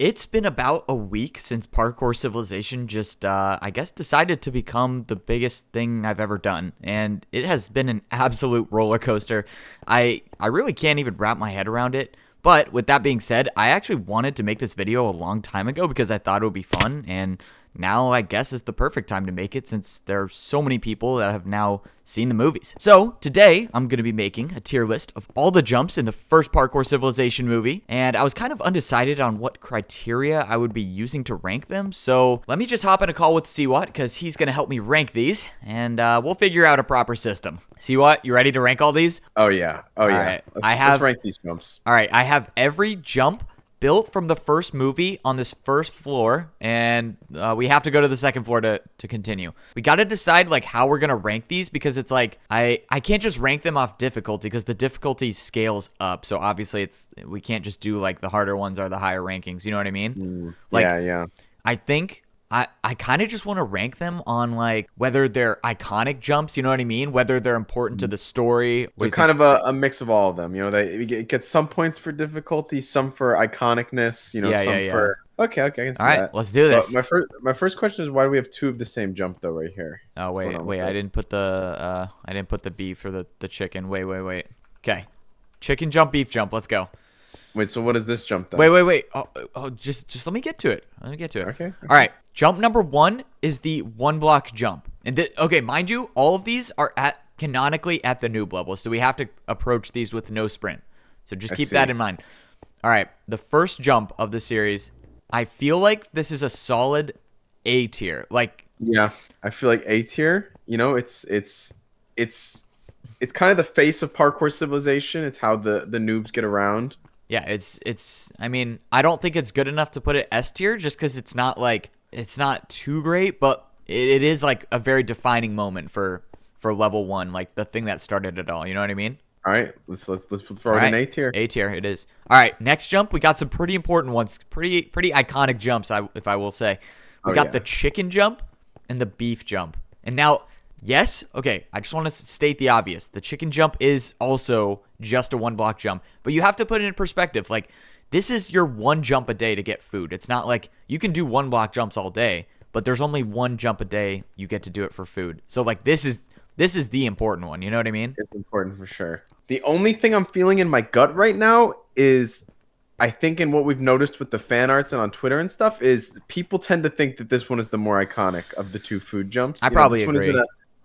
It's been about a week since Parkour Civilization just, I guess, decided to become the biggest thing I've ever done, and it has been an absolute roller coaster. I really can't even wrap my head around it. But with that being said, I actually wanted to make this video a long time ago because I thought it would be fun, and now I guess is the perfect time to make it since there are so many people that have now seen the movies. So today I'm going to be making a tier list of all the jumps in the first Parkour Civilization movie, and I was kind of undecided on what criteria I would be using to rank them. So let me just hop in a call with seawatt because he's going to help me rank these, and we'll figure out a proper system. seawatt, you ready to rank all these? Oh yeah. All right. Let's rank these jumps. All right, I have every jump built from the first movie on this first floor, and we have to go to the second floor to continue. We got to decide like how we're gonna rank these because it's like I can't just rank them off difficulty because the difficulty scales up. So obviously we can't just do like the harder ones are the higher rankings. You know what I mean? Yeah. I think I kind of just want to rank them on like whether they're iconic jumps, you know what I mean? Whether they're important to the story. So kind of a mix of all of them. You know, they get some points for difficulty, some for iconicness. You know, some for. Okay, I can see all right, that. let's do this. My first question is why do we have two of the same jump though right here? Oh wait, I didn't put the beef for the chicken. Wait. Okay, chicken jump, beef jump. Let's go. Wait, so what is this jump then? Wait. Oh, just let me get to it. Okay. All right. Jump number 1 is the 1 block jump. And okay, mind you, all of these are canonically at the noob level, so we have to approach these with no sprint. So just keep that in mind. All right, the first jump of the series, I feel like this is a solid A tier. Like, yeah, I feel like A tier. You know, it's kind of the face of Parkour Civilization. It's how the noobs get around. Yeah, it's. I mean, I don't think it's good enough to put it S tier just because it's not too great, but it is like a very defining moment for level 1, like the thing that started it all. You know what I mean? All right, let's throw it in A tier. A tier it is. All right, next jump, we got some pretty important ones, pretty iconic jumps. If I will say, we got the chicken jump and the beef jump, and now. Yes, okay, I just want to state the obvious. The chicken jump is also just a 1 block jump, but you have to put it in perspective. Like, this is your 1 jump a day to get food. It's not like you can do 1 block jumps all day, but there's only 1 jump a day you get to do it for food. So, like, this is the important one. You know what I mean? It's important for sure. The only thing I'm feeling in my gut right now is, I think in what we've noticed with the fan arts and on Twitter and stuff, is people tend to think that this one is the more iconic of the 2 food jumps. I probably agree.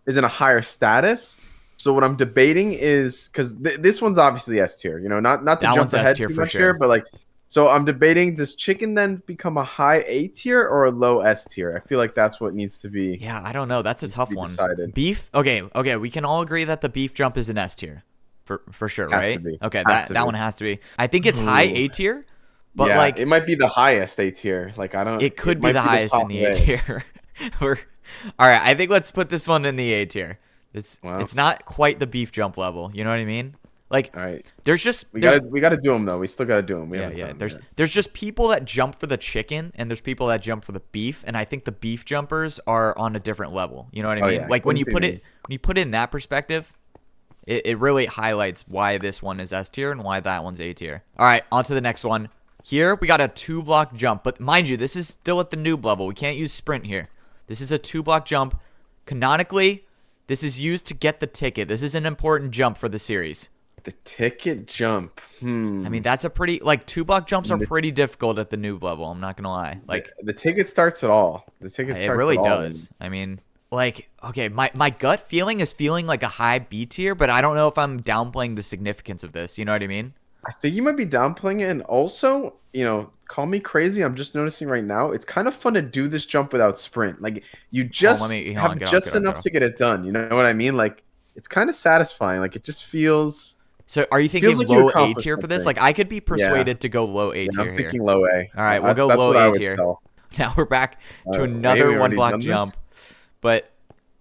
Is in a higher status. So what I'm debating is because this one's obviously S tier, you know, not to jump ahead too much here, but like, so I'm debating, does chicken then become a high A tier or a low S tier? I feel like that's what needs to be. Yeah, I don't know. That's a tough one. Decided. Beef. Okay. We can all agree that the beef jump is an S tier, for sure, right? Has to be. Okay, that one has to be. I think it's high A tier, but yeah, like it might be the highest A tier. Like I don't. It could be the highest in the A tier. All right, I think let's put this one in the A tier. It's not quite the beef jump level. You know what I mean? Like, all right. There's just we got to do them though. We still got to do them. Yeah. There's just people that jump for the chicken, and there's people that jump for the beef, and I think the beef jumpers are on a different level. You know what I mean? Yeah. Like when you put it in that perspective, it really highlights why this one is S tier and why that one's A tier. All right, on to the next one. Here we got a 2-block jump, but mind you, this is still at the noob level. We can't use sprint here. This is a 2-block jump. Canonically, this is used to get the ticket. This is an important jump for the series. The ticket jump. I mean, that's a pretty, like, 2-block jumps are pretty difficult at the noob level. I'm not going to lie. Like, the ticket starts at all. It really does. I mean, like, okay, my gut feeling is feeling like a high B tier, but I don't know if I'm downplaying the significance of this. You know what I mean? I think you might be downplaying it, and also, you know, call me crazy. I'm just noticing right now, it's kind of fun to do this jump without sprint. Like, you just have just enough to get it done. You know what I mean? Like, it's kind of satisfying. Like, it just feels. So, are you thinking like low A tier for this? Like, I could be persuaded to go low A tier. I'm thinking low A. All right, we'll go low A tier. Now we're back to another 1-block jump, but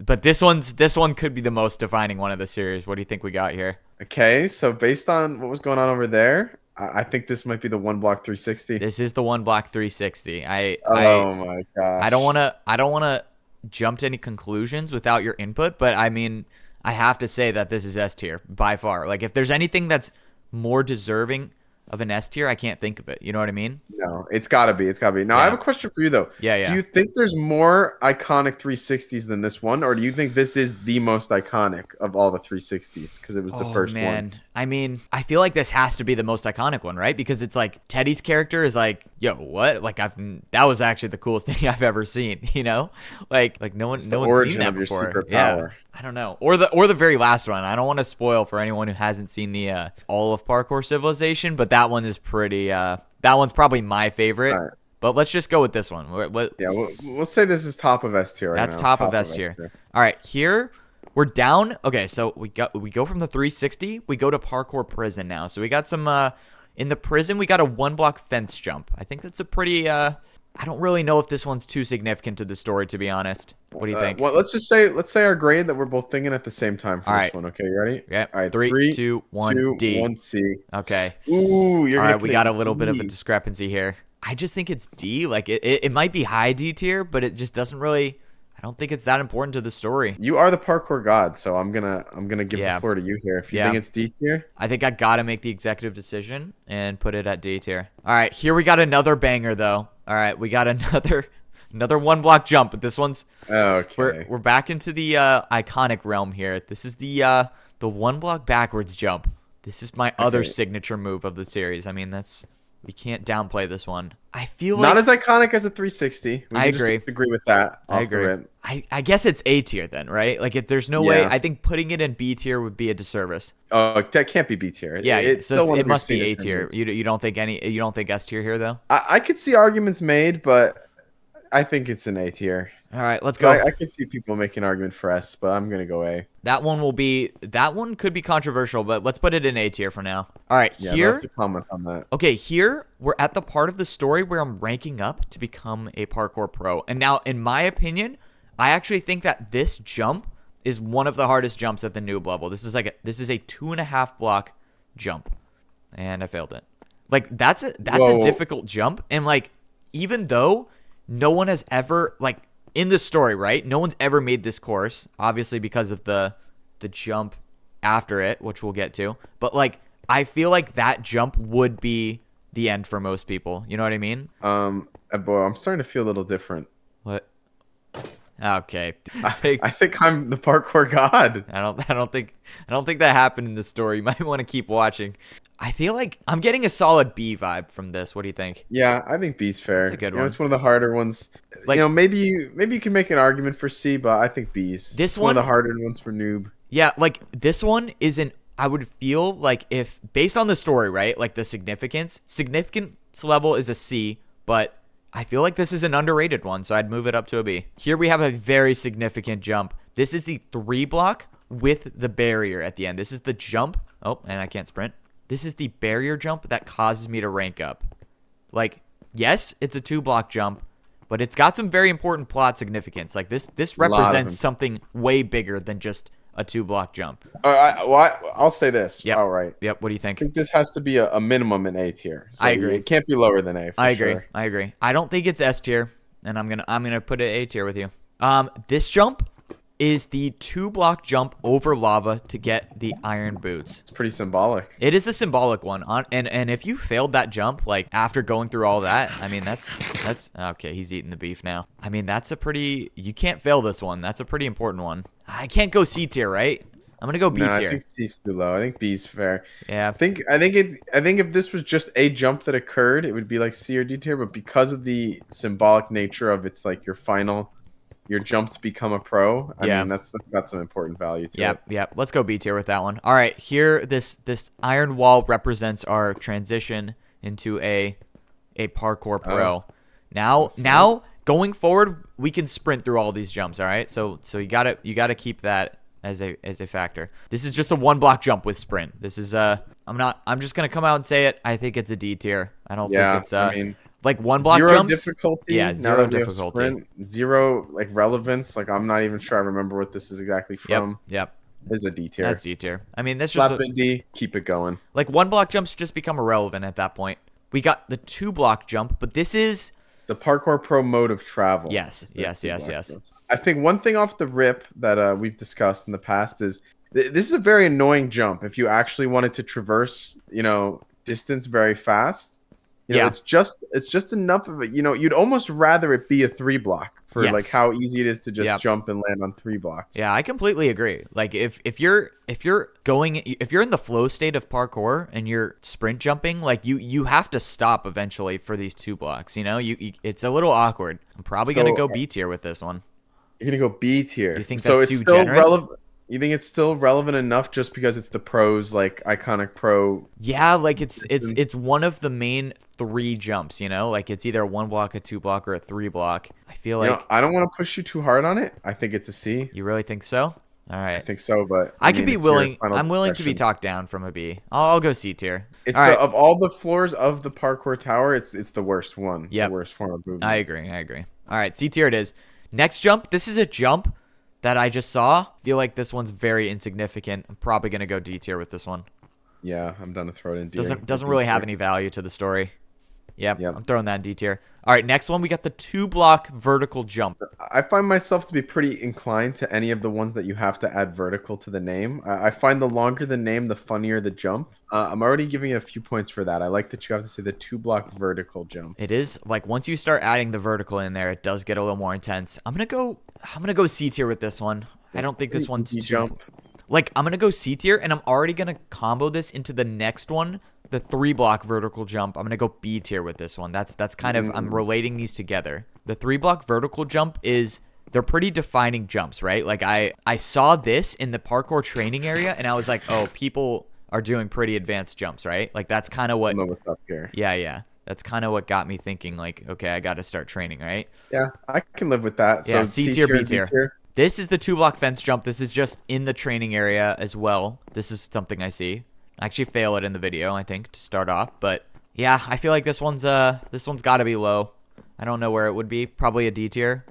this one could be the most defining one of the series. What do you think we got here? Okay, so based on what was going on over there, I think this might be the 1-block 360. This is the 1-block 360. Oh my gosh. I don't want to jump to any conclusions without your input, but I mean, I have to say that this is S tier by far. Like, if there's anything that's more deserving of an S tier, I can't think of it. You know what I mean? No, it's gotta be. It's gotta be. Now, I have a question for you though. Yeah, yeah. Do you think there's more iconic 360s than this one, or do you think this is the most iconic of all the 360s because it was the first one? I mean, I feel like this has to be the most iconic one, right? Because it's like Teddy's character is like, yo, what? Like that was actually the coolest thing I've ever seen. You know, like no one's seen that before. Yeah. I don't know. Or the very last one. I don't want to spoil for anyone who hasn't seen the all of Parkour Civilization, but that one is pretty that one's probably my favorite. Right. But let's just go with this one. Yeah, we'll say this is top of S tier right now. That's top of S tier. All right, here we're down. Okay, so we go from the 360, we go to Parkour Prison now. So we got some in the prison, we got a 1-block fence jump. I think that's a pretty I don't really know if this one's too significant to the story, to be honest. What do you think? Well, let's say our grade that we're both thinking at the same time for this one. Okay, you ready? Yeah. All right. 3, 2, 1, D. 1 C. Okay. Ooh, all right. We got a little bit of a discrepancy here. I just think it's D. Like it might be high D tier, but it just doesn't really. I don't think it's that important to the story. You are the parkour god, so I'm gonna give the floor to you here. If you think it's D tier, I think I gotta make the executive decision and put it at D tier. All right, here we got another banger though. All right, we got another 1-block jump, but this one's okay. We're back into the iconic realm here. This is the 1-block backwards jump. This is my other signature move of the series. I mean, we can't downplay this one. I feel not as iconic as a 360. I agree. Just agree with that. I agree. I guess it's A tier then, right? Like if there's no way, I think putting it in B tier would be a disservice. Oh, that can't be B tier. Yeah, it must be A tier. You don't think S tier here though? I could see arguments made, but I think it's an A tier. All right, let's go. I can see people making an argument for S, but I'm gonna go A. That one could be controversial, but let's put it in A tier for now. All right, yeah, here. I'll have to comment on that. Okay, here we're at the part of the story where I'm ranking up to become a parkour pro, and now, in my opinion, I actually think that this jump is one of the hardest jumps at the noob level. This is a 2.5-block jump, and I failed it. Like that's a difficult jump, and like even though no one has ever like. In the story, right? No one's ever made this course, obviously because of the jump after it, which we'll get to. But like, I feel like that jump would be the end for most people. You know what I mean? Boy, I'm starting to feel a little different. What? Okay. I think I'm the parkour god. I don't think that happened in the story. You might want to keep watching. I feel like I'm getting a solid B vibe from this. What do you think? Yeah, I think B's fair. It's a good one. It's one of the harder ones. Like, maybe you can make an argument for C, but I think B's. This one of the harder ones for noob. Yeah, like this one isn't. I would feel like if based on the story, right? Like the significance level is a C, but I feel like this is an underrated one, so I'd move it up to a B. Here we have a very significant jump. This is the 3-block with the barrier at the end. This is the jump. Oh, and I can't sprint. This is the barrier jump that causes me to rank up. Like, yes, it's a 2-block jump, but it's got some very important plot significance. Like this represents something way bigger than just a 2-block jump. I'll say this. Yep. All right. Yep. What do you think? I think this has to be a minimum in A tier. So I agree. It can't be lower than A. I agree. I don't think it's S tier, and I'm gonna put it A tier with you. This jump is the 2-block jump over lava to get the iron boots. It's pretty symbolic. It is a symbolic one. And if you failed that jump, like after going through all that, I mean that's okay. He's eating the beef now. I mean you can't fail this one. That's a pretty important one. I can't go C tier, right? I'm gonna go B tier. I think C's too low. I think B's fair. Yeah. I think if this was just a jump that occurred, it would be like C or D tier. But because of the symbolic nature of it's like your jump to become a pro. I mean, that's got some important value to it. Yep. Let's go B tier with that one. All right, here this iron wall represents our transition into a parkour pro. Now going forward, we can sprint through all these jumps. All right, so you gotta keep that as a factor. This is just a 1-block jump with sprint. This is I'm just gonna come out and say it. I think it's a D tier. I don't think it's like 1-block jumps. Difficulty. Yeah, zero difficulty. Sprint, zero like relevance. Like I'm not even sure I remember what this is exactly from. Yep. This is a D tier. That's D tier. I mean, that's just a D. Keep it going. Like 1-block jumps just become irrelevant at that point. We got the 2-block jump, but this is the parkour pro mode of travel. Yes. I think one thing off the rip that we've discussed in the past is this is a very annoying jump if you actually wanted to traverse, distance very fast. It's just enough of it. You'd almost rather it be a 3-block for like how easy it is to just jump and land on 3 blocks. Yeah, I completely agree. Like if you're in the flow state of parkour and you're sprint jumping, like you have to stop eventually for these 2 blocks. It's a little awkward. I'm probably gonna go B tier with this one. You're gonna go B tier. You think that's too generous? Relevant? You think it's still relevant enough just because it's the pros, like iconic pro? Yeah, like it's one of the main 3 jumps, like it's either a 1 block, a 2 block, or a 3 block. I feel like I don't want to push you too hard on it. I think it's a C. You really think so? All right. I think so, but I could be willing. I'm willing to be talked down from a B. I'll go C tier. It's of all the floors of the parkour tower, it's the worst one. Yeah, the worst form of movement. I agree. All right, C tier it is. Next jump. This is a jump that I just saw. Feel like this one's very insignificant. I'm probably gonna go D tier with this one. Yeah, I'm done to throw it in D. Doesn't really have any value to the story. Yep. I'm throwing that in D tier. All right, next one we got the 2-block vertical jump. I find myself to be pretty inclined to any of the ones that you have to add vertical to the name. I find the longer the name, the funnier the jump. I'm already giving it a few points for that. I like that you have to say the 2-block vertical jump. It is like once you start adding the vertical in there, it does get a little more intense. I'm gonna go C tier with this one. I don't think this one's too jump. Like I'm gonna go C tier, and I'm already gonna combo this into the next one. The 3-block vertical jump, I'm going to go B tier with this one. That's kind of, I'm relating these together. The 3-block vertical jump they're pretty defining jumps, right? Like I saw this in the parkour training area and I was like, oh, people are doing pretty advanced jumps, right? Like that's kind of what, what's up here. Yeah. That's kind of what got me thinking like, okay, I got to start training, right? Yeah, I can live with that. Yeah, so C tier, B tier. This is the 2-block fence jump. This is just in the training area as well. This is something I see. I actually fail it in the video, I think, to start off. But yeah, I feel like this one's got to be low. I don't know where it would be. Probably a D tier.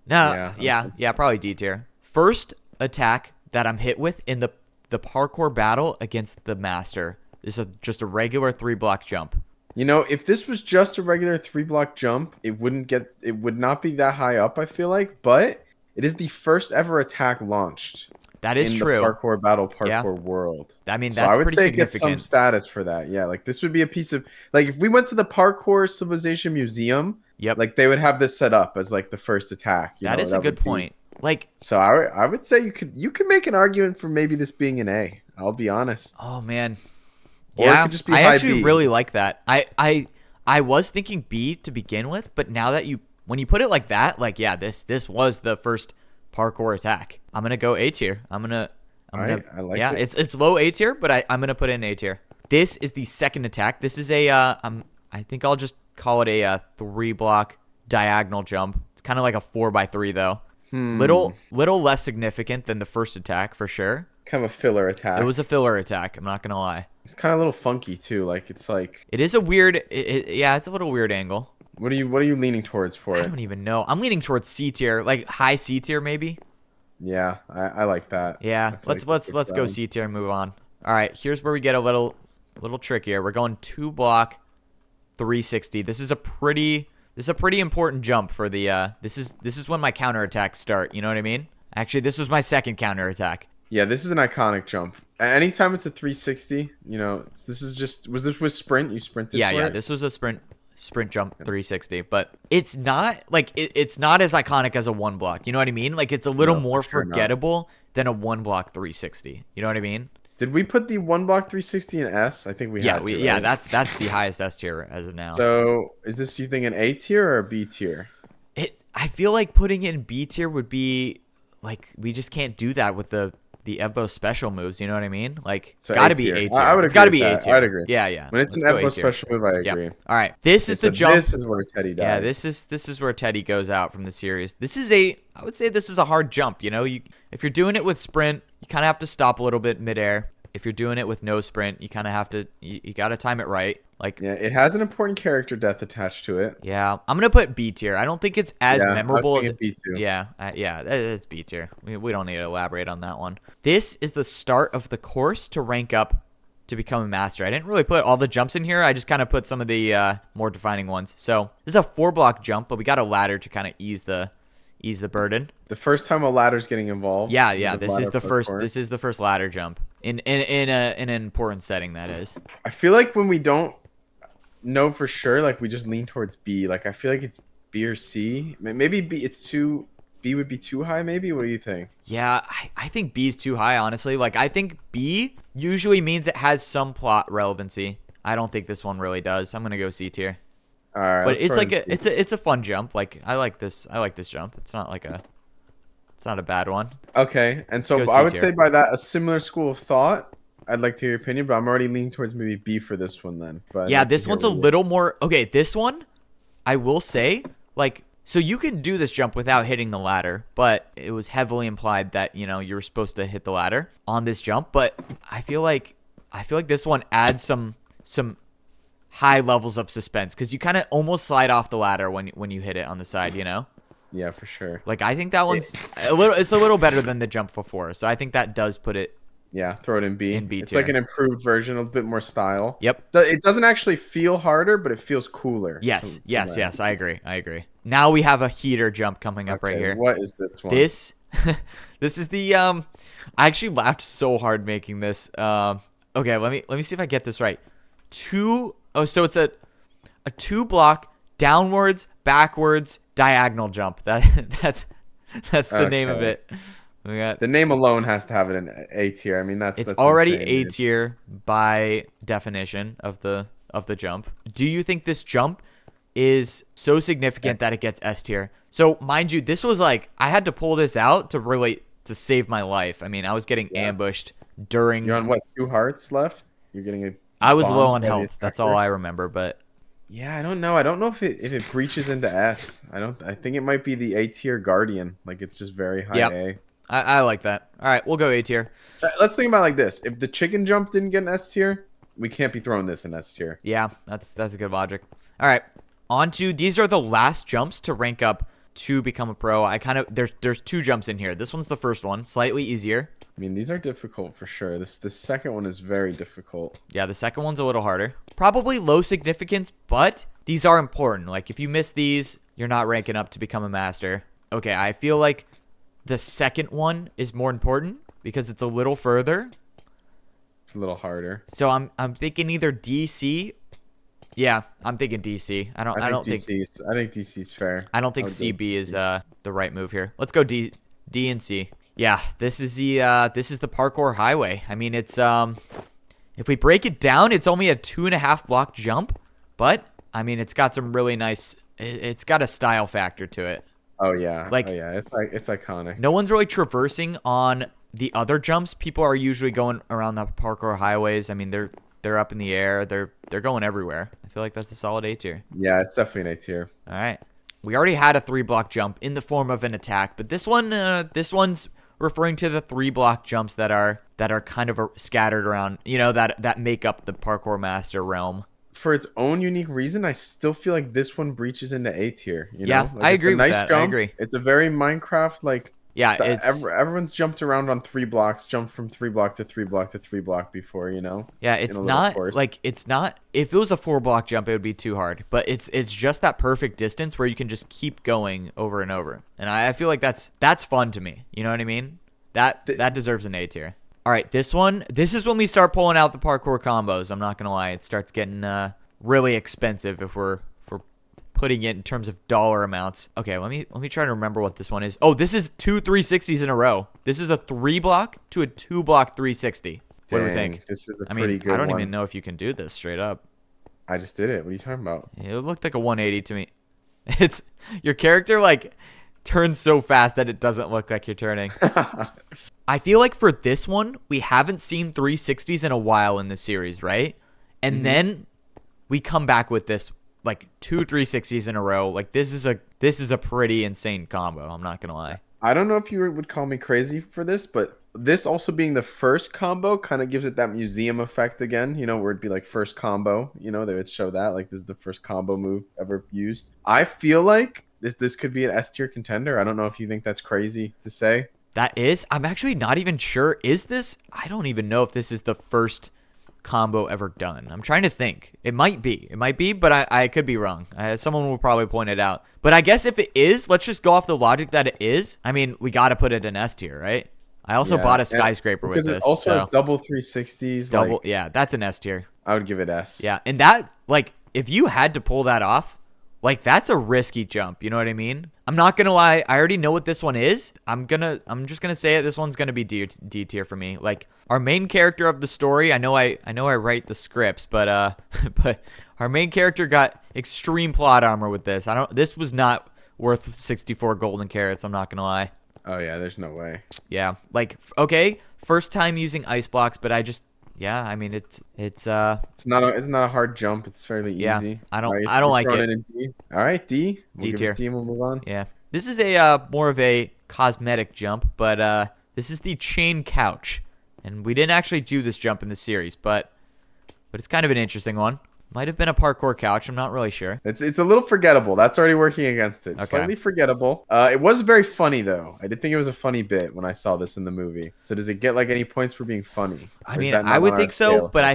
No, yeah, probably D tier. First attack that I'm hit with in the parkour battle against the master is just a regular 3-block jump. If this was just a regular 3-block jump, it would not be that high up, I feel like. But it is the first ever attack launched. That is true. In the parkour world. I mean, so that's I would pretty say significant. It gets some status for that. Yeah, like this would be a piece of like if we went to the Parkour Civilization Museum. Yep. Like they would have this set up as like the first attack. That is a good point. Like, so I would say you could make an argument for maybe this being an A. I'll be honest. Oh man. Or it could just be I high actually B. really like that. I was thinking B to begin with, but now that when you put it like that, like yeah, this was the first parkour attack. I'm gonna go A tier. I like it. It's low A tier, but I'm gonna put it in A tier. This is the second attack. This is I think I'll just call it a 3-block diagonal jump. It's kind of like a 4x3 though. Little less significant than the first attack for sure. Kind of a filler attack. It was a filler attack. I'm not gonna lie. It's kind of a little funky too. Like it's like it is a weird. Yeah, it's a little weird angle. What are you leaning towards for it? I don't even know. I'm leaning towards C tier, like high C tier maybe. Yeah, I like that. Yeah, let's go C tier and move on. All right, here's where we get a little trickier. We're going 2-block 360. This is a pretty important jump for the this is when my counterattacks start, you know what I mean? Actually, this was my second counterattack. Yeah, this is an iconic jump. Anytime it's a 360, this is just was this with sprint? You sprinted for it? This was a sprint jump 360, but it's not like it's not as iconic as a 1-block. You know what I mean? Like it's a little more forgettable than a 1-block 360. You know what I mean? Did we put the 1-block 360 in S? I think we had. Yeah, that's the highest S tier as of now. So is this, you think, an A tier or a B tier? I feel like putting it in B tier would be like we just can't do that with the Evo special moves, you know what I mean? Like, it's got to be A tier. I would agree. It's got to be A tier. I'd agree. Yeah. When it's an Evo special move, I agree. All right, this is the jump. This is where Teddy dies. Yeah, this is where Teddy goes out from the series. I would say this is a hard jump. If you're doing it with sprint, you kind of have to stop a little bit midair. If you're doing it with no sprint, you kind of have to, you got to time it right. Like, yeah, it has an important character death attached to it. Yeah, I'm gonna put B tier. I don't think it's as memorable as B too. Yeah, it's B tier. We don't need to elaborate on that one. This is the start of the course to rank up to become a master. I didn't really put all the jumps in here. I just kind of put some of the more defining ones. So this is a 4-block jump, but we got a ladder to kind of ease the burden. The first time a ladder's getting involved. Yeah. This is the first ladder jump. in an important setting, that is. I feel like when we don't know for sure, like we just lean towards B. Like I feel like it's B or C. Maybe B. B would be too high. Maybe. What do you think? Yeah, I think B is too high, honestly. Like I think B usually means it has some plot relevancy. I don't think this one really does. I'm gonna go C tier. All right, but it's like it's a fun jump. Like I like this jump. It's not a bad one. Okay, and so I would say by that a similar school of thought. I'd like to hear your opinion, but I'm already leaning towards maybe B for this one then. But yeah, this one's a little more okay. This one, I will say, like, so you can do this jump without hitting the ladder, but it was heavily implied that you were supposed to hit the ladder on this jump. But I feel like this one adds some high levels of suspense because you kind of almost slide off the ladder when you hit it on the side. Yeah, for sure. Like I think that one's it's a little better than the jump before, so I think that does put it. Yeah, throw it in B. In B it's like an improved version, a bit more style. Yep. It doesn't actually feel harder, but it feels cooler. Yes. I agree. Now we have a heater jump coming up right here. What is this one? This is the I actually laughed so hard making this. Okay, let me see if I get this right. So it's a 2-block downwards, backwards, diagonal jump. That's the name of it. The name alone has to have it in A tier. I mean, that's already A tier by definition of the jump. Do you think this jump is so significant that it gets S tier? So mind you, this was like I had to pull this out to save my life. I mean, I was getting ambushed during. You're on what? 2 hearts left. You're getting a. I was low on health. That's all I remember. But yeah, I don't know. I don't know if it breaches into S. I think it might be the A tier Guardian. Like it's just very high A. I like that. All right, we'll go A tier. Let's think about it like this. If the chicken jump didn't get an S tier, we can't be throwing this in S tier. Yeah, that's a good logic. All right, on to these are the last jumps to rank up to become a pro. There's 2 jumps in here. This one's the first one, slightly easier. I mean, these are difficult for sure. The second one is very difficult. Yeah, the second one's a little harder. Probably low significance, but these are important. Like if you miss these, you're not ranking up to become a master. Okay, I feel like the second one is more important because it's a little further. It's a little harder. So I'm thinking either DC. Yeah, I'm thinking DC. I don't think DC's fair. I don't think CB is the right move here. Let's go D and C. Yeah, this is the parkour highway. I mean, it's if we break it down, it's only a 2.5 block jump, but I mean, it's got some really nice. It's got a style factor to it. Oh yeah, it's iconic. No one's really traversing on the other jumps. People are usually going around the parkour highways. I mean, they're up in the air. They're going everywhere. I feel like that's a solid A tier. Yeah, it's definitely an A tier. All right, we already had a 3-block jump in the form of an attack, but this one's referring to the 3-block jumps that are kind of scattered around. That make up the parkour master realm. For its own unique reason, I still feel like this one breaches into A tier. Like I agree with that. Jump. I agree. It's a very Minecraft like. Yeah, everyone's jumped around on 3 blocks, jumped from 3 block to 3 block to 3 block before, Yeah, it's not like it's not. If it was a 4-block jump, it would be too hard. But it's just that perfect distance where you can just keep going over and over, and I feel like that's fun to me. You know what I mean? That deserves an A tier. All right, this is when we start pulling out the parkour combos. I'm not gonna lie, it starts getting really expensive if we're putting it in terms of dollar amounts. Okay, let me try to remember what this one is. Oh, this is 2 360s in a row. This is a 3-block to a 2-block 360. What do we think? This is a pretty good one. I don't even know if you can do this straight up. I just did it. What are you talking about? It looked like a 180 to me. It's your character like turns so fast that it doesn't look like you're turning. I feel like for this one, we haven't seen 360s in a while in the series, right? And then we come back with this like 2 360s in a row. Like this is a pretty insane combo. I'm not gonna lie. I don't know if you would call me crazy for this, but this also being the first combo kind of gives it that museum effect again. Where it'd be like first combo. They would show that like this is the first combo move ever used. I feel like this could be an S tier contender. I don't know if you think that's crazy to say. I'm actually not even sure. I don't even know if this is the first combo ever done. I'm trying to think. It might be, but I could be wrong. Someone will probably point it out. But I guess if it is, let's just go off the logic that it is. I mean, we got to put it in S tier, right? I also bought a skyscraper with because this. It also so has double 360s. double, yeah, that's an S tier. I would give it S. Yeah, and that, like, if you had to pull that off, like, that's a risky jump. You know what I mean? I'm not gonna lie. I already know what this one is. I'm just gonna say it. This one's gonna be D tier for me. Like, our main character of the story. I know I write the scripts, but but our main character got extreme plot armor with this. This was not worth 64 golden carrots. I'm not gonna lie. Oh yeah, there's no way. Yeah, like, okay, first time using ice blocks, but I just, yeah, I mean, it's not a hard jump. It's fairly easy. I don't like it. All right, D. D tier. D, we'll move on. Yeah, this is a more of a cosmetic jump, but this is the chain couch, and we didn't actually do this jump in the series, but it's kind of an interesting one. Might have been a parkour couch. I'm not really sure. It's a little forgettable. That's already working against it. Okay. Slightly forgettable. It was very funny though. I did think it was a funny bit when I saw this in the movie. So does it get like any points for being funny? I mean, I would think so, but I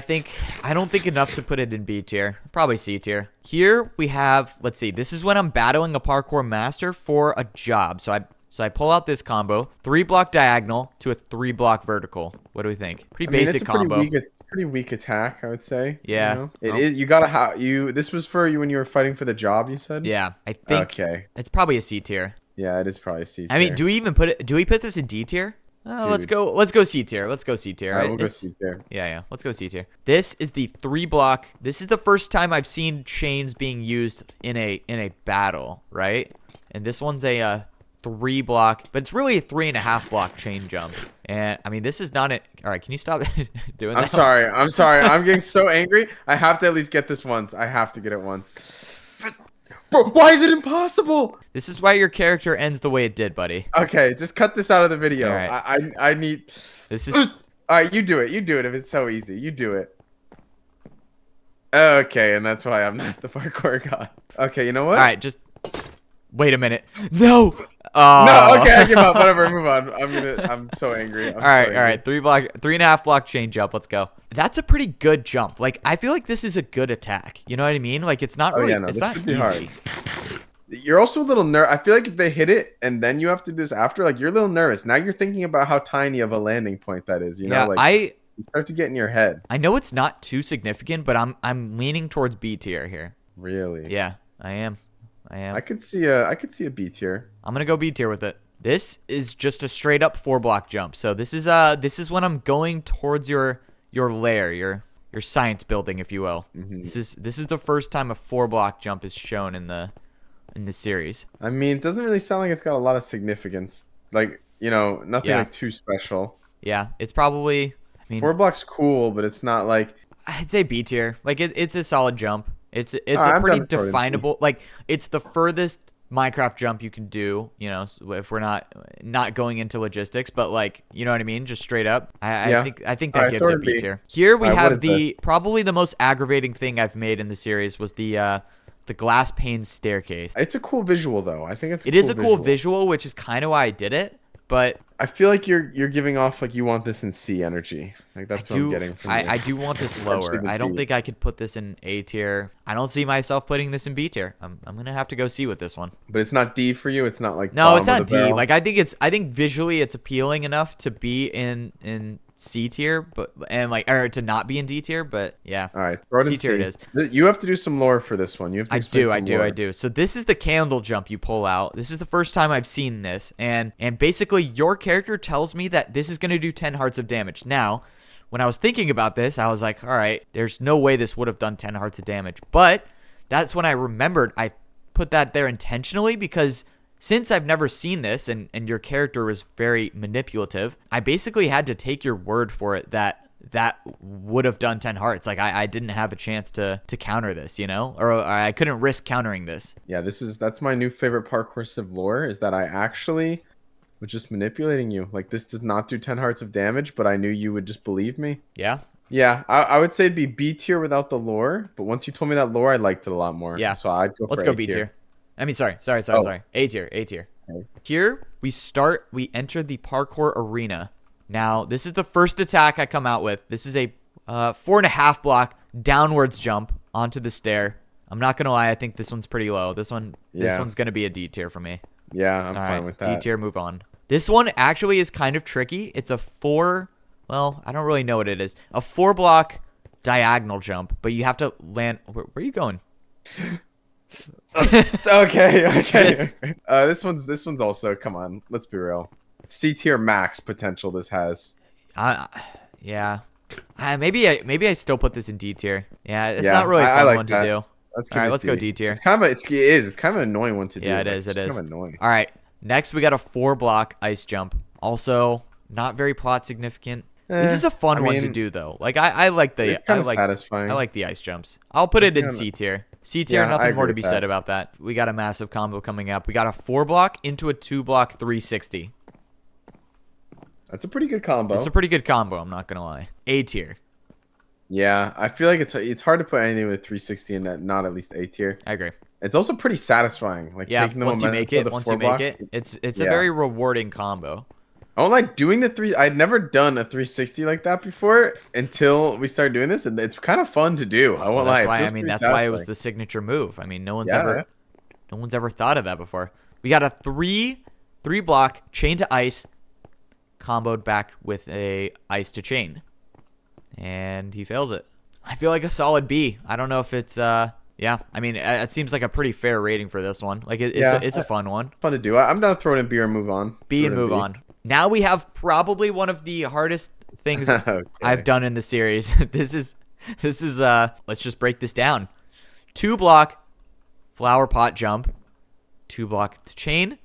don't think enough to put it in B tier. Probably C tier. Here we have, let's see. This is when I'm battling a parkour master for a job. So I pull out this combo, 3-block diagonal to a 3-block vertical. What do we think? Pretty basic combo. Pretty weak attack, I would say. Yeah. You know? It is. You gotta have you. This was for you when you were fighting for the job. You said. Yeah, I think. Okay. It's probably a C tier. Yeah, it is probably a C tier. I mean, do we even put it? Do we put this in D tier? Let's go C tier. Let's go C tier. All right, we'll go C tier. Yeah. Let's go C tier. This is the 3-block. This is the first time I've seen chains being used in a battle, right? And this one's a 3-block, but it's really a 3.5-block chain jump. And I mean, this is not it. All right, can you stop doing that? I'm sorry. I'm getting so angry. I have to at least get this once. I have to get it once. Bro, why is it impossible? This is why your character ends the way it did, buddy. Okay, just cut this out of the video. All right. I need. This is. All right, you do it. You do it if it's so easy. You do it. Okay, and that's why I'm not the parkour god. Okay, you know what? All right, just wait a minute. No. No, okay, I give up. Whatever, move on. I'm so angry. All right. 3.5-block chain jump. Let's go. That's a pretty good jump. Like, I feel like this is a good attack. You know what I mean? Like, it's not really. It's not easy. Hard. You're also a little nervous. I feel like if they hit it and then you have to do this after, like, you're a little nervous. Now you're thinking about how tiny of a landing point that is. You know, like you start to get in your head. I know it's not too significant, but I'm leaning towards B tier here. Really? Yeah, I am. I could see a B tier. I'm gonna go B tier with it. This is just a straight up 4-block jump. So this is when I'm going towards your lair, your science building, if you will. Mm-hmm. This is the first time a 4-block jump is shown in the series. I mean, it doesn't really sound like it's got a lot of significance. Like, you know, nothing like too special. Yeah, it's probably. I mean, 4-block's cool, but it's not like. I'd say B tier. Like it's a solid jump. It's a pretty definable, like, it's the furthest Minecraft jump you can do, you know, if we're not going into logistics, but, like, you know what I mean, just straight up. I think that gives it B tier. Here we have probably the most aggravating thing I've made in the series was the glass pane staircase. It's a cool visual though. I think it is a cool visual, which is kind of why I did it. But I feel like you're giving off like you want this in C energy. Like that's what I'm getting from I do want this lower. I don't think I could put this in A tier. I don't see myself putting this in B tier. I'm gonna have to go C with this one. But it's not D for you. It's not like no, it's not D. Barrel. Like I think visually it's appealing enough to be in C tier, or to not be in D tier, but yeah. All right, throw it C tier it is. You have to do some lore for this one. You have to. I do. So this is the candle jump you pull out. This is the first time I've seen this, and basically your character tells me that this is going to do 10 hearts of damage. Now, when I was thinking about this, I was like, all right, there's no way this would have done 10 hearts of damage, but that's when I remembered I put that there intentionally because. Since I've never seen this and your character was very manipulative, I basically had to take your word for it that would have done 10 hearts. Like I didn't have a chance to counter this, you know, or I couldn't risk countering this. Yeah, that's my new favorite Parkour Civ lore is that I actually was just manipulating you. Like this does not do 10 hearts of damage, but I knew you would just believe me. Yeah. Yeah, I would say it'd be B tier without the lore, but once you told me that lore, I liked it a lot more. Yeah. So I'd go. Let's go B tier. I mean, sorry. A tier. Okay. Here we enter the parkour arena. Now, this is the first attack I come out with. This is a 4.5-block downwards jump onto the stair. I'm not gonna lie, I think this one's pretty low. This one's gonna be a D tier for me. Yeah, I'm fine with that. D tier, move on. This one actually is kind of tricky. It's a well, I don't really know what it is. A 4-block diagonal jump, but you have to land. Where are you going? Okay. This one's also, come on, let's be real. C tier max potential this has. Yeah. Maybe I still put this in D tier. Yeah, it's not really a fun one to do. All right, let's go D tier. It's kind of an annoying one to do. Yeah, it is. Kind of annoying. All right, next we got a 4-block ice jump. Also, not very plot significant. This is a fun one to do though. Like I like the. It's kind of satisfying. I like the ice jumps. I'll put it in C tier. C tier, nothing more to be said about that. We got a massive combo coming up. We got a 4-block into a 2-block 360. That's a pretty good combo. It's a pretty good combo, I'm not gonna lie. A tier. Yeah, I feel like it's hard to put anything with 360 and not at least A tier. I agree. It's also pretty satisfying. Like yeah, once you make it, it's a very rewarding combo. I don't like doing the three. I'd never done a 360 like that before until we started doing this, and it's kind of fun to do. I won't lie. That's why it was the signature move. I mean, no one's ever thought of that before. We got a 3-block chain to ice, comboed back with a ice to chain, and he fails it. I feel like a solid B. I don't know if it's yeah. I mean, it seems like a pretty fair rating for this one. Like it's a fun one. Fun to do. I'm gonna throw it in B or move on. B and move on. Now we have probably one of the hardest things I've done in the series. This is let's just break this down. 2-block flower pot jump, 2-block chain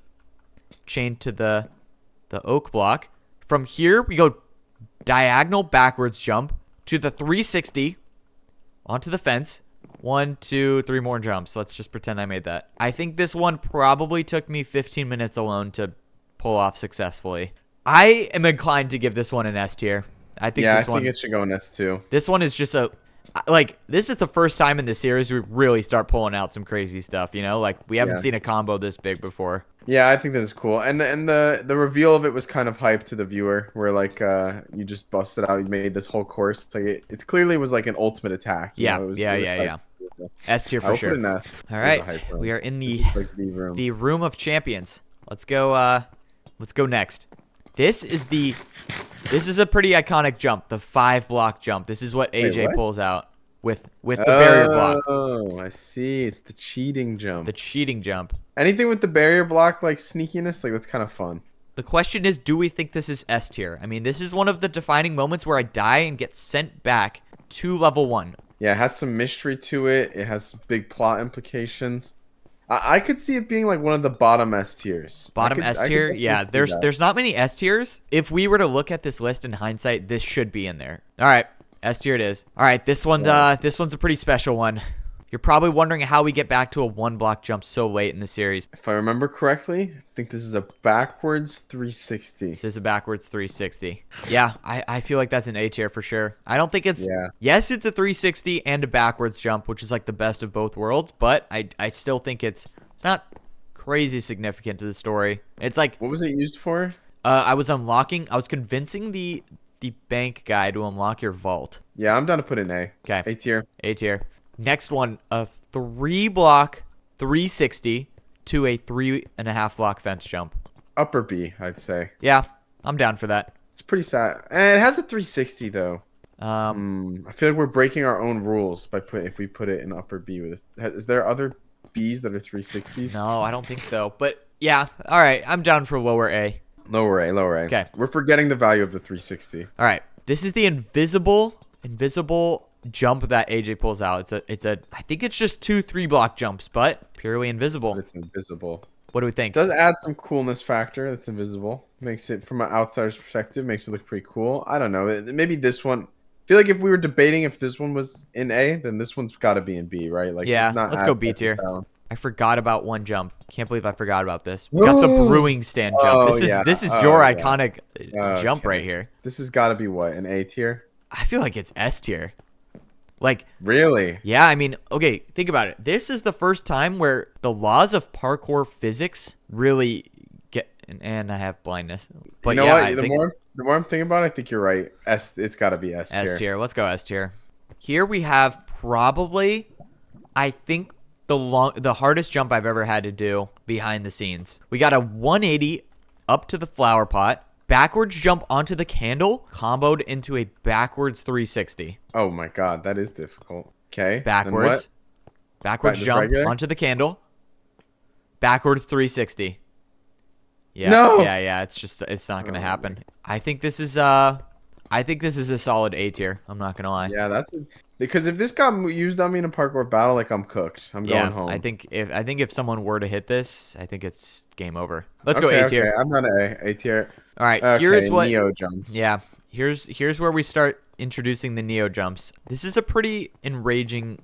to the oak block. From here we go diagonal backwards jump to the 360 onto the fence. 1, 2, 3 more jumps. Let's just pretend I made that. I think this one probably took me 15 minutes alone to pull off successfully. I am inclined to give this one an S tier. I think I think it should go in S too. This one is just this is the first time in the series we really start pulling out some crazy stuff, you know? Like we haven't seen a combo this big before. Yeah, I think this is cool. And the reveal of it was kind of hype to the viewer, where like you just busted out, you made this whole course. Like it clearly was like an ultimate attack. Yeah. S tier for sure. All right, we are in the room of champions. Let's go next. This is a pretty iconic jump, the 5-block jump. This is what AJ pulls out with the barrier block. Oh, I see. It's the cheating jump. The cheating jump. Anything with the barrier block, like sneakiness, like that's kind of fun. The question is, do we think this is S tier? I mean, this is one of the defining moments where I die and get sent back to level 1. Yeah, it has some mystery to it. It has big plot implications. I could see it being like one of the bottom S tiers. Bottom S tier? Yeah, there's not many S tiers. If we were to look at this list in hindsight, this should be in there. All right, S tier it is. All right, this one's a pretty special one. You're probably wondering how we get back to a 1-block jump so late in the series. If I remember correctly, I think this is a backwards 360. This is a backwards 360. Yeah, I feel like that's an A tier for sure. I don't think it's... Yes, it's a 360 and a backwards jump, which is like the best of both worlds, but I still think it's not crazy significant to the story. It's like... What was it used for? I was convincing the bank guy to unlock your vault. Yeah, I'm down to put in A. Okay. A tier. A tier. Next one, a 3-block 360 to a 3.5-block fence jump. Upper B, I'd say. Yeah, I'm down for that. It's pretty sad. And it has a 360 though. I feel like we're breaking our own rules if we put it in upper B. Is there other Bs that are 360s? No, I don't think so. But yeah, all right, I'm down for lower A. Lower A. Okay. We're forgetting the value of the 360. All right, this is the invisible jump that AJ pulls out. I think it's just 2 3-block jumps, but purely invisible. It's invisible. What do we think? It does add some coolness factor. That's invisible. Makes it, from an outsider's perspective, makes it look pretty cool. I don't know. Maybe this one. I feel like if we were debating if this one was in A, then this one's got to be in B, right? Like, yeah, let's go B tier. I forgot about one jump. Can't believe I forgot about this. We got the brewing stand jump. This is your iconic jump right here. This has got to be what, an A tier? I feel like it's S tier. Like, really? Yeah, I mean, okay, think about it. This is the first time where the laws of parkour physics really get, and I have blindness. But you know what? The more I'm thinking about it, I think you're right. It's got to be S tier. S tier. Let's go S tier. Here we have probably, I think, the hardest jump I've ever had to do behind the scenes. We got a 180 up to the flower pot, backwards jump onto the candle, comboed into a backwards 360. Oh my god, that is difficult. Okay. Backwards. Backwards jump regular? onto the candle. Backwards 360. Yeah. No! Yeah. It's not gonna happen. I think this is a solid A tier. I'm not gonna lie. Yeah, because if this got used on me in a parkour battle, like I'm cooked. I'm going home. I think if someone were to hit this, I think it's game over. Let's go A tier. Okay, I'm not A tier. All right, here's what Neo jumps. Yeah, here's where we start introducing the Neo jumps. This is a pretty enraging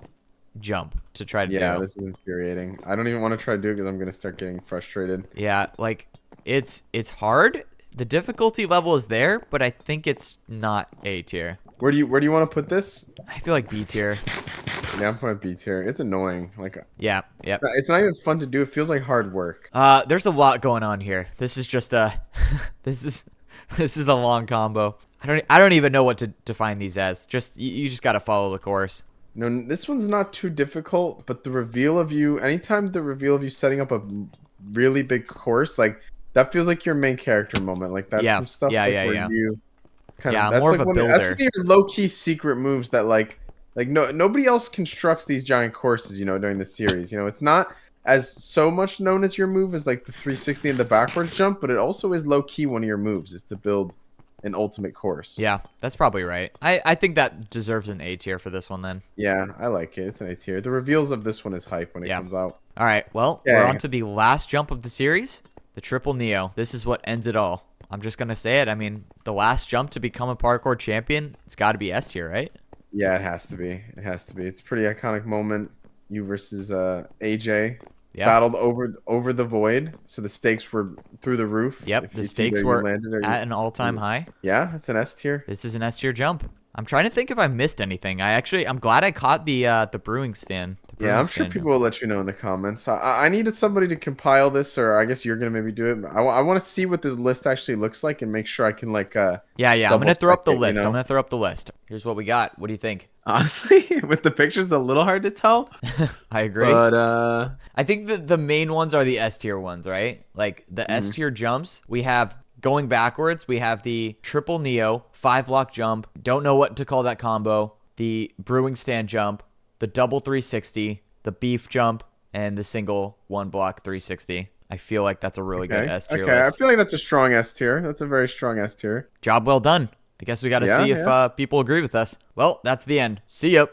jump to try to do. Yeah, this is infuriating. I don't even want to try to do it because I'm gonna start getting frustrated. Yeah, like it's hard. The difficulty level is there, but I think it's not A tier. Where do you want to put this? I feel like B tier. Yeah, I'm putting B tier. It's annoying. Like yeah. It's not even fun to do. It feels like hard work. There's a lot going on here. This is just a this is a long combo. I don't even know what to define these as. Just you just got to follow the course. No, this one's not too difficult, but the reveal of you, anytime the reveal of you setting up a really big course, like that feels like your main character moment. Like that's some stuff where you kind of, that's more like of a builder. That's one of your low-key secret moves that like nobody else constructs these giant courses, during the series. It's not as so much known as your move as like the 360 and the backwards jump, but it also is low-key one of your moves is to build an ultimate course. Yeah, that's probably right. I think that deserves an A tier for this one then. Yeah, I like it. It's an A tier. The reveals of this one is hype when it comes out. All right, well, we're on to the last jump of the series, the triple Neo. This is what ends it all. I'm just going to say it. I mean, the last jump to become a parkour champion, it's got to be S tier, right? Yeah, it has to be. It has to be. It's a pretty iconic moment. You versus AJ. Yep. Battled over the void, so the stakes were through the roof. Yep, the stakes were at an all-time high. Yeah, it's an S tier. This is an S tier jump. I'm trying to think if I missed anything. I'm glad I caught the brewing stand. Yeah, I'm sure people will let you know in the comments. I needed somebody to compile this, or I guess you're gonna maybe do it. I want to see what this list actually looks like and make sure I can like. Yeah. I'm gonna throw up the list. I'm gonna throw up the list. Here's what we got. What do you think? Honestly, with the pictures, a little hard to tell. I agree. But I think the main ones are the S tier ones, right? Like the S tier jumps. We have going backwards. We have the triple Neo 5-block jump. Don't know what to call that combo. The brewing stand jump. The double 360. The beef jump. And the single 1-block 360. I feel like that's a really good S tier list. I feel like that's a strong S tier. That's a very strong S tier. Job well done. I guess we got to see if people agree with us. Well, that's the end. See ya.